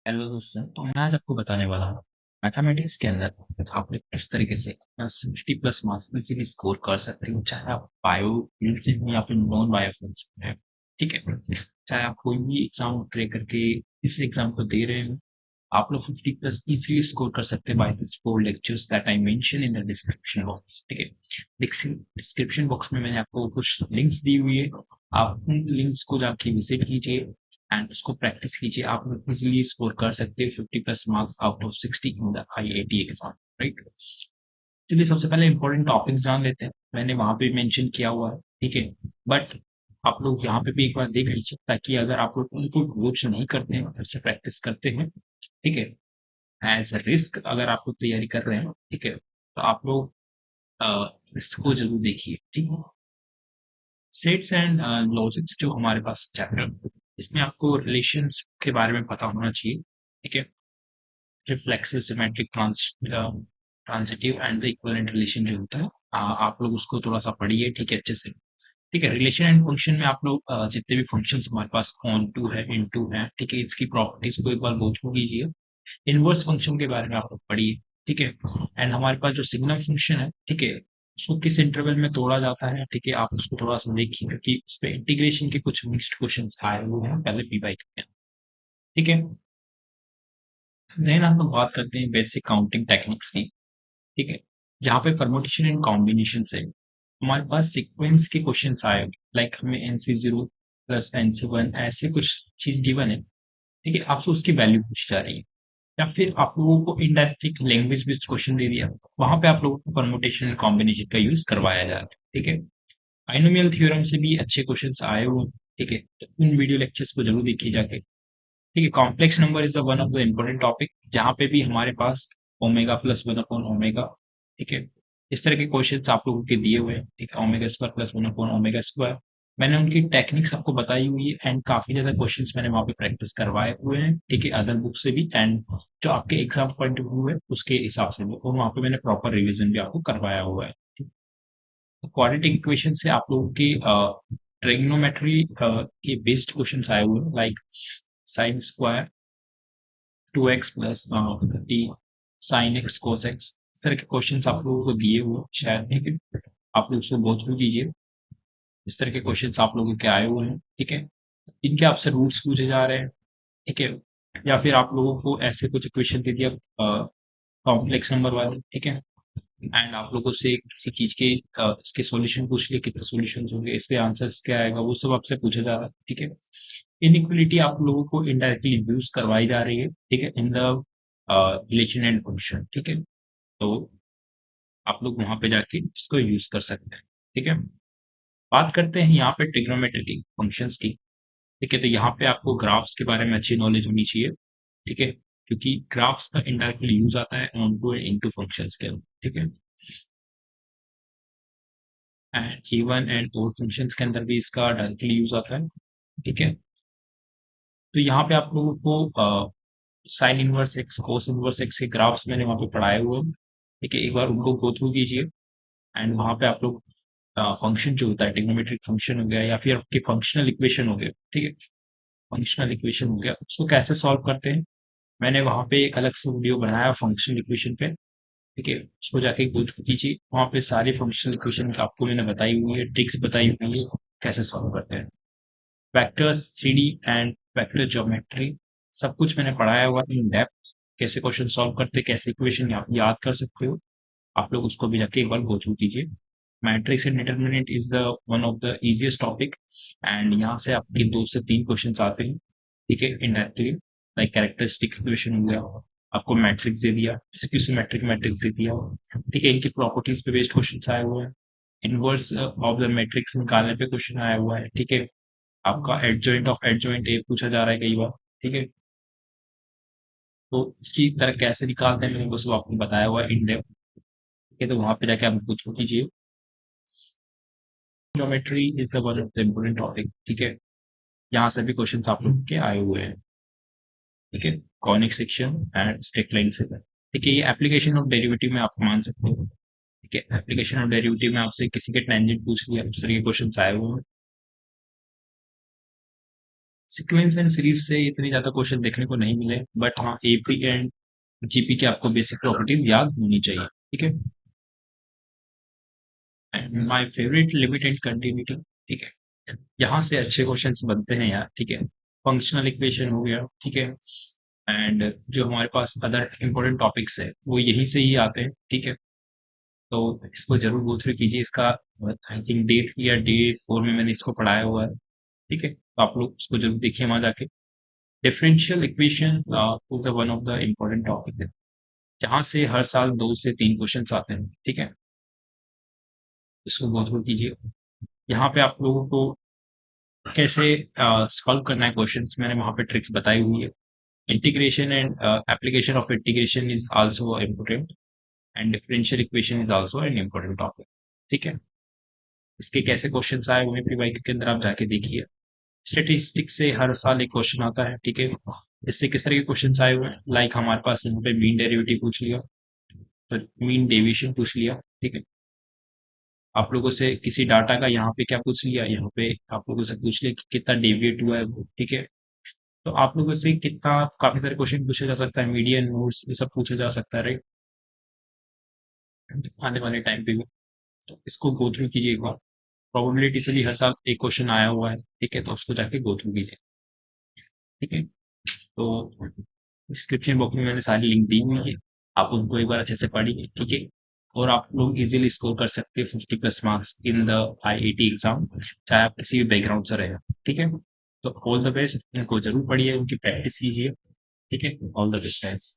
Hello दोस्तों, तो मैं आज आपको बताने वाला हूँ मैथमेटिक्स के अंदर आप लोग किस तरीके से अपना 50+ मार्क्स इजीली स्कोर कर सकते हो, चाहे आप बायो फील्ड से हो या फिर नॉन बायो फील्ड से हैं। ठीक है, चाहे आप कोई भी एग्जाम क्रैक करके इस एग्जाम को दे रहे हो, आप लोग 50+ इजीली स्कोर कर सकते हैं by this 4 lectures that I mention in the description box. ठीक है, डिस्क्रिप्शन बॉक्स में मैंने आपको कुछ लिंक्स दी हुई है, आप उन लिंक्स को जाके विजिट कीजिए एंड उसको प्रैक्टिस कीजिए। आप इजीली स्कोर कर सकते हो 50+ marks out of 60 in the IIT exam, right. चलिए सबसे पहले इंपॉर्टेंट टॉपिक्स जान लेते हैं, मैंने वहां पे मेंशन किया हुआ है। ठीक है, बट आप लोग यहाँ पे भी एक बार देख लीजिए, ताकि अगर आप लोग उनको रोज नहीं करते हैं, घर से प्रैक्टिस करते हैं, ठीक है, एज अ रिस्क अगर आप लोग तैयारी कर रहे हैं, ठीक है, तो आप लोग इसको जरूर देखिए। ठीक है, सेट्स एंड लॉजिक्स जो हमारे पास चैप्टर, इसमें आपको रिलेशंस के बारे में पता होना चाहिए। ठीक है, reflexive symmetric transitive and the equivalent relation जो होता है, आप लोग उसको थोड़ा सा पढ़िए, ठीक है, अच्छे से। ठीक है, रिलेशन एंड फंक्शन में आप लोग जितने भी फंक्शंस हमारे पास ऑन टू है, इन टू है, ठीक है, इसकी प्रॉपर्टीज को एक बार गो थ्रू कीजिए। इनवर्स फंक्शन के बारे में आप लोग पढ़िए। ठीक है, एंड हमारे पास जो सिग्नम फंक्शन है, ठीक है, उसको किस इंटरवल में तोड़ा जाता है, ठीक है, आप उसको थोड़ा सा देखिए, क्योंकि उस पे इंटीग्रेशन के कुछ मिक्स्ड क्वेश्चंस आए हुए हैं पहले पी वाई के। ठीक है, देन हम लोग बात करते हैं बेसिक काउंटिंग टेक्निक्स की। ठीक है, जहाँ पे परमुटेशन एंड कॉम्बिनेशन से हमारे पास सीक्वेंस के क्वेश्चंस आए, लाइक हमें NC0 प्लस NC1 ऐसे कुछ चीज गिवन है, ठीक है, आपसे उसकी वैल्यू पूछी जा रही है, या फिर आप लोगों को इनडायरेक्टली लैंग्वेज बेस्ड क्वेश्चन दे दिया, वहां पे आप लोगों को परमुटेशन एंड कॉम्बिनेशन का यूज करवाया जा रहा है। ठीक है, बाइनोमियल थ्योरम से भी अच्छे क्वेश्चंस आए हुए हैं, ठीक है, तो उन वीडियो लेक्चर्स को जरूर देखिए जाके। ठीक है, complex number is the one of the important topic, जहाँ पे भी हमारे पास omega plus one upon omega, ठीक है, इस तरह के क्वेश्चंस आप लोगों के दिए हुए हैं। ठीक है, omega square plus one upon omega square, मैंने उनकी टेक्निक्स आपको बताई हुई है, एंड काफी ज्यादा क्वेश्चंस मैंने वहाँ पे प्रैक्टिस करवाए हुए हैं, ठीक है, अदर बुक से भी, एंड जो आपके एग्जाम पॉइंट ऑफ व्यू है उसके हिसाब से भी, और वहाँ पे मैंने प्रॉपर रिविजन भी आपको करवाया हुआ है। क्वाड्रेटिक इक्वेशन से आप लोगों की ट्रिग्नोमेट्री के बेस्ड क्वेश्चन आए हुए हैं, like sine square 2x plus T sine x cos x, इस तरह के क्वेश्चंस आप लोगों को दिए हुए हैं शायद। ठीक है, आप लोग उसको गो थ्रू कीजिए, इस तरह के क्वेश्चंस आप लोगों के आए हुए हैं। ठीक है, इनके आपसे रूट्स पूछे जा रहे हैं, ठीक है, या फिर आप लोगों को ऐसे कुछ इक्वेशन दे दिया कॉम्प्लेक्स नंबर वाले, ठीक है, एंड आप लोगों से किसी चीज के इसके सॉल्यूशन पूछ लिए, कितने सॉल्यूशंस होंगे, इसके आंसर्स क्या आएगा, वो सब आपसे पूछा जा रहा है। ठीक है, इनइक्वलिटी आप लोगों को इनडायरेक्टली यूज करवाई जा रही है, ठीक है, in the relation and function. ठीक है, तो आप लोग वहां पे जाके इसको यूज कर सकते हैं। ठीक है, बात करते हैं यहाँ पे ट्रिग्नोमेट्री फंक्शंस की। ठीक है, तो यहाँ पे आपको ग्राफ्स के बारे में अच्छी नॉलेज होनी चाहिए। ठीक है, क्योंकि ग्राफ्स का इनडायरेक्टली यूज आता है on to and into functions के अंदर। ठीक है, and even and odd functions के अंदर भी इसका डायरेक्टली यूज आता है। ठीक है, तो यहाँ पे आप लोगों को sine inverse x cos inverse x के ग्राफ्स मैंने वहाँ पे पढ़ाए हुए हैं। ठीक है, एक बार उनको गो थ्रू कीजिए, एंड वहाँ पे आप लोग फंक्शन जो होता है, ट्रिग्नोमेट्रिक फंक्शन हो गया या फिर आपके फंक्शनल इक्वेशन हो गए, ठीक है, फंक्शनल इक्वेशन हो गया, उसको कैसे सॉल्व करते हैं, मैंने वहाँ पे एक अलग से वीडियो बनाया फंक्शनल इक्वेशन पे। ठीक है, उसको जाके गो थ्रू कीजिए, वहाँ पे सारी फंक्शनल इक्वेशन आपको मैंने बताई हुई है, ट्रिक्स बताई हुई है, कैसे सॉल्व करते हैं। Vectors, 3D and vector geometry, सब कुछ मैंने पढ़ाया हुआ इन डेप्थ, कैसे क्वेश्चन सॉल्व करते, कैसे इक्वेशन आप याद कर सकते हो, आप लोग उसको भी जाके एक बार गो थ्रू कीजिए। Matrix and determinant is the one of the easiest topic, and यहाँ से आपके 2 से 3 क्वेश्चन आते हैं। ठीक है, इनडायरेक्टली, लाइक कैरेक्टरिस्टिक इक्वेशन हो गया, आपको मैट्रिक्स दे दिया, स्क्यू मैट्रिक्स दे दिया, ठीक है, इनकी प्रॉपर्टीज पे बेस्ड क्वेश्चन आए हुए हैं। इनवर्स ऑफ द मैट्रिक्स निकालने पे क्वेश्चन आया हुआ है। ठीक है, आपका एडजॉइंट ऑफ एडजॉइंट ए पूछा जा रहा है कई बार। ठीक है, तो इसकी तरह कैसे निकालते हैं मैंने वो सब आपको बताया हुआ है इन डेप्थ। ठीक है, तो वहां पे जाके आप खुद कीजिए। Geometry is the one of the important topic. ठीक है, यहाँ से भी क्वेश्चन आप लोग के आए हुए हैं। ठीक है, conic section and straight line से। ठीक है, ये एप्लीकेशन ऑफ डेरिवेटिव में आप मान सकते हो। ठीक है, एप्लीकेशन ऑफ डेरिवेटिव में आपसे किसी के टेंजेंट पूछ लिया, उस तरह के क्वेश्चन आए हुए हैं। सीक्वेंस एंड सीरीज से इतने ज़्यादा क्वेश्चन देखने को नहीं मिले, बट हाँ, एपी एंड जीपी के आपको बेसिक प्रॉपर्टीज याद होनी चाहिए, ठीक है। And my favourite limit and continuity, ठीक है। यहाँ से अच्छे क्वेश्चंस बनते हैं यार, ठीक है। फंक्शनल इक्वेशन हो गया, ठीक है। एंड जो हमारे पास अदर इम्पोर्टेंट टॉपिक्स है वो यहीं से ही आते हैं, ठीक है। तो इसको जरूर गो थ्रू कीजिए। इसका आई थिंक डे 3 या डे 4 में मैंने इसको पढ़ाया हुआ है, ठीक है। तो आप लोग उसको जरूर देखिए वहां जाके। Differential equation is the one of the important topic है, जहाँ से हर साल 2 से 3 क्वेश्चन आते हैं, ठीक है। इसको गो थ्रू कीजिए। यहाँ पे आप लोगों को कैसे सॉल्व करना है क्वेश्चंस, मैंने वहाँ पे ट्रिक्स बताई हुई है। Integration and application of integration is also important, and differential equation is also an important topic, ठीक है। इसके कैसे क्वेश्चंस आए हुए हैं प्री के अंदर आप जाके देखिए। स्टेटिस्टिक्स से हर साल एक क्वेश्चन आता है, ठीक है। इससे किस तरह के क्वेश्चन आए हुए हैं, लाइक हमारे पास यहाँ पे मीन डेरिवेटिव पूछ लिया, तो मीन डेविएशन पूछ लिया, ठीक है। आप लोगों से किसी डाटा का यहाँ पे क्या पूछ लिया, यहाँ पे आप लोगों से पूछ लिया कि कितना डेविएट हुआ है वो, ठीक है। तो आप लोगों से कितना, काफी सारे क्वेश्चन पूछा जा सकता है, मीडियन नोट्स ये सब पूछा जा सकता है, राइट, आने वाले टाइम पे भी। तो इसको गो थ्रू कीजिए एक बार। प्रोबेबिलिटी से भी हर साल एक क्वेश्चन आया हुआ है, ठीक है। तो उसको जाके गो थ्रू कीजिए, ठीक है। तो डिस्क्रिप्शन बॉक्स में मैंने सारी लिंक दी हुई है, आप उनको एक बार अच्छे से पढ़िए, ठीक है। और आप लोग इजीली स्कोर कर सकते हैं 50+ marks in the IIT exam, चाहे आप किसी भी बैकग्राउंड से रहे, ठीक है। तो ऑल द बेस्ट, इनको जरूर पढ़िए, उनकी प्रैक्टिस कीजिए, ठीक है। All the best guys.